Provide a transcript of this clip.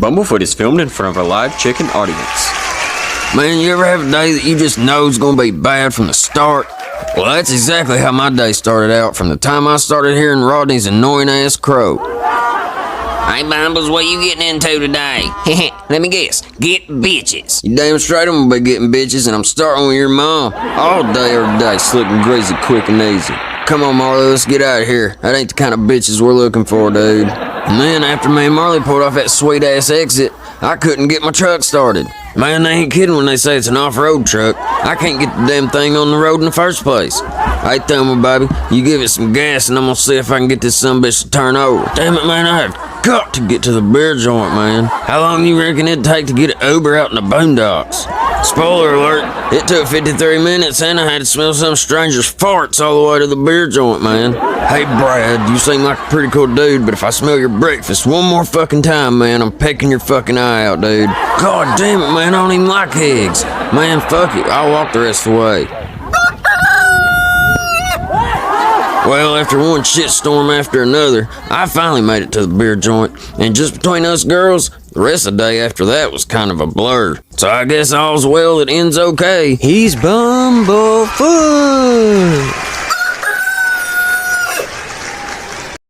Bumblefoot is filmed in front of a live chicken audience. Man, you ever have a day that you just know is gonna be bad from the start? Well, that's exactly how my day started out from the time I started hearing Rodney's annoying-ass crow. Hey, Bumbles, what you getting into today? Let me guess. Get bitches. You damn straight I'm gonna be getting bitches, and I'm starting with your mom. All day, every day, slick and greasy, quick and easy. Come on, Marley, let's get out of here. That ain't the kind of bitches we're looking for, dude. And then, after me and Marley pulled off that sweet-ass exit, I couldn't get my truck started. Man, they ain't kidding when they say it's an off-road truck. I can't get the damn thing on the road in the first place. Hey, Thelma, baby, you give it some gas and I'm gonna see if I can get this sumbitch to turn over. Damn it, man, I have got to get to the beer joint, man. How long you reckon it'd take to get an Uber out in the boondocks? Spoiler alert, it took 53 minutes and I had to smell some stranger's farts all the way to the beer joint, man. Hey, Brad, you seem like a pretty cool dude, but if I smell your breakfast one more fucking time, man, I'm pecking your fucking eye out, dude. God damn it, man, I don't even like eggs. Man, fuck it, I'll walk the rest of the way. Well, after one shitstorm after another, I finally made it to the beer joint, and just between us girls, the rest of the day after that was kind of a blur. So I guess all's well that ends okay. He's Bumblefoot.